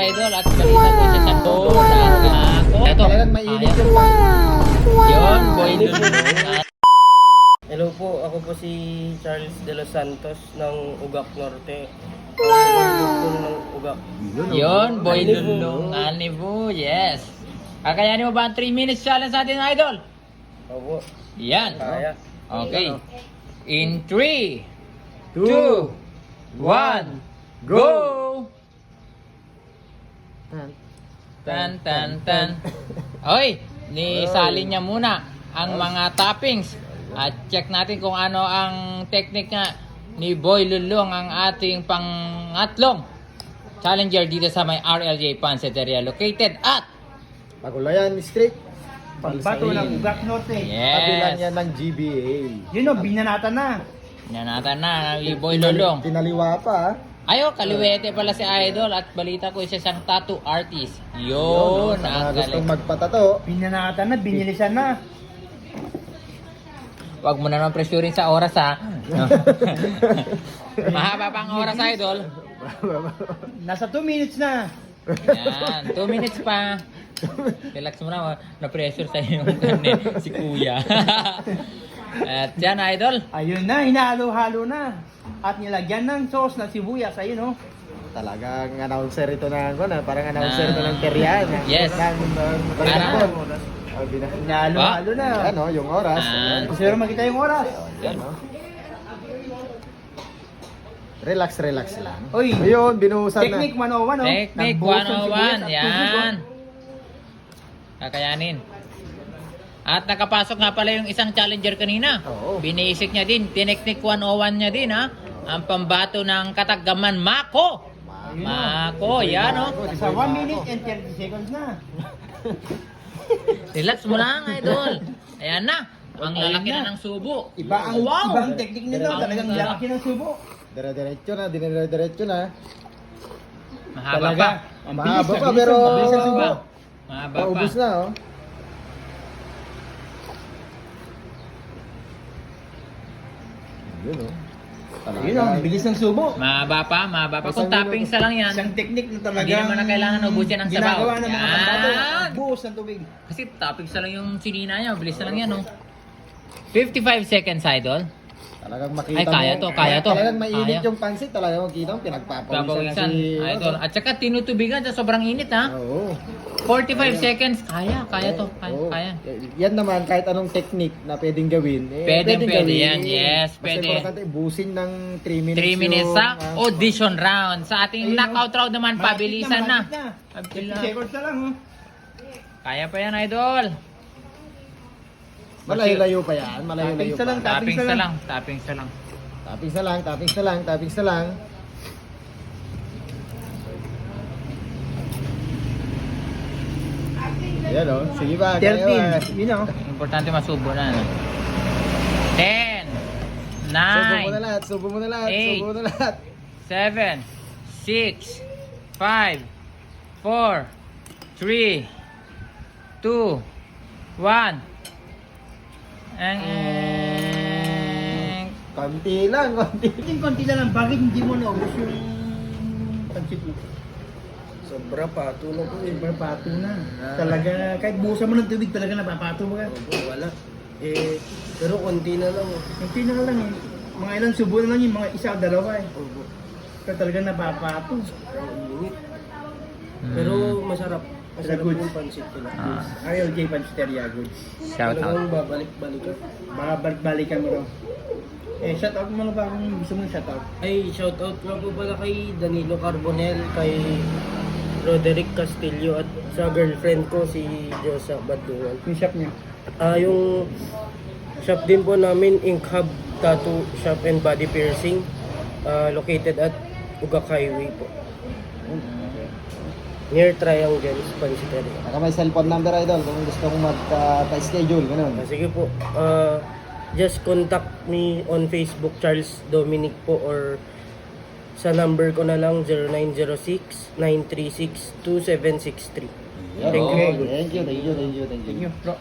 Idol at balita ko sa Santo ako. Ito. Talagang mainit yung Yun, boy dun. Hello po, ako po si Charles De Los Santos ng Ugak Norte. Ng Ugak. Yun, boy dun. Anibo, yes. Kakayanin mo ba ang 3 minutes challenge sa atin, Idol? Opo, Yan. kaya. Okay. In 3, 2, 1, go! Tan tan tan. Oy, salin niya muna ang mga toppings at check natin kung ano ang technique nga ni Boy Lulong, ang ating pangatlong challenger dito sa may RLJ Pansiteria located at Pagulayan Street. Pagbato ng Ugak Norte. Kabilang yes. yan ng GBA. Yun o, binanatan na. Nanatan na ni Boy Lulong. Tinaliwa pa. Ayo, kaliwete pala si Idol at balita ko isa siyang tattoo artist. Yun, ang Gustong galing. magpatato. Binanatan na, binilisan na. Wag mo na naman pressurein sa oras ha. Mahaba pa ang oras, Idol. Nasa 2 minutes na. Yan, 2 minutes pa. Relax mo na, na-pressure sa yung si Kuya. At yan, Idol. Ayun na, hinahalo-halo na. At nilagyan ng sauce na sibuyas. Ayun o. Talagang announcer ito ng parang announcer ito ng Terian. Yes. Parang Hinahalo-halo na. Yan o, yung oras. Ah. Gusto nyo makita yung oras. Yan o. Relax lang. Uy, Ayun, binuhusan na. Technique 101 o. Technique Nagbuhos ng 101. sibuyas at tubig, o. Yan. Kakayanin. At nakapasok nga pala yung isang challenger kanina. Oo. Binisik niya din. Tineknik 101 niya din ha. Ang pambato ng Katagaman, Mako. Ayun, o. Mako, yan o. Sa 1 minute and 30 seconds na. Relax mo lang, Idol. Ayan na. Ang Ayun lalaki na. na ng subo. Iba ang Wow! ibang technique nito. Ang Talagang sarap. lalaki ng subo. Dire-diretso na. Mahaba Talaga. pa. Ang Mahaba bilis, pa, ang pero- bilis, ang bilis ng subo. Mahaba pa. Paubos na oh. Yun oh. Ayun o, ang bilis ng subo. Mahaba pa, mahaba pa. Kung Isang toppings na lang yan. Isang technique na talaga. Hindi naman na kailangan ubusin ng sabaw. Ginagawa ng mga Yan. pambato. Buhos ng tubig. Kasi toppings na lang yung sinina niya. Bilis na lang yan, no? 55 seconds, Idol. Talagang makita Ay, kaya mo. to, kaya to. Talagang mainit Kaya. yung pansit. Talagang makita mo, pinagpapawisan na Papawisan, si... Idol. At saka tinutubigan sa sobrang init, ha? Oo. 45 seconds. Kaya to. Kaya, Oo. kaya. Yan naman, kahit anong technique na pwedeng gawin. Pwede gawin. yan. Yes, Basta pwede. importante, busin ng 3 minutes 3 minutes yung, sa audition round. Sa ating Ayun, knockout round naman, pabilisan na. Malapit 50 seconds na lang. Oh. Kaya pa yan, Idol. Malayo-layo pa yan. Malayo-layo Toppings na lang, pa. Toppings na lang. Toppings na lang. Toppings na lang, toppings na lang, toppings na lang. Yan o. Sige ba? Kaya ba? 13. Yun o. Importante masubo na. 10, Subo mo na 9, lahat, subo mo na lahat, Eight. subo mo na lahat. 7, 6, 5, 4, 3, 2, 1. Konti lang, konti. Konti na lang. Bakit hindi mo naubos yung pansit mo? Sobra pa, tulog ko eh. Papato na. Talaga, kahit buhusan mo ng tubig, talaga napapato mo ka. Opo, wala. Pero konti na lang. Konti na lang eh. Mga ilang subo na lang yung mga isa o dalawa eh. Opo, Pero talaga napapato. ang init. Pero masarap. Masarap Good. yung pansit ko na. RLJ Pansiteria Goods. Shout out. Talagang babalik-balik ka. Babalik-balikan mo raw. Shout out mo na ba kung gusto mo shout out? Ay, shoutout nga po pala kay Danilo Carbonel, kay Roderick Castillo at sa girlfriend ko si Josa Badungan. Yung shop niya. Yung shop din po namin, Ink Hub Tattoo Shop and Body Piercing, located at Ugak Highway po. Near Triangle, Pansiteria. Baka may cellphone number idol kung gusto mong mag-schedule, ganun. Sige po, just contact me on Facebook, Charles Dominic po, or sa number ko na lang 0906-936-2763. Yan, Thank you. Thank you. Thank you, bro.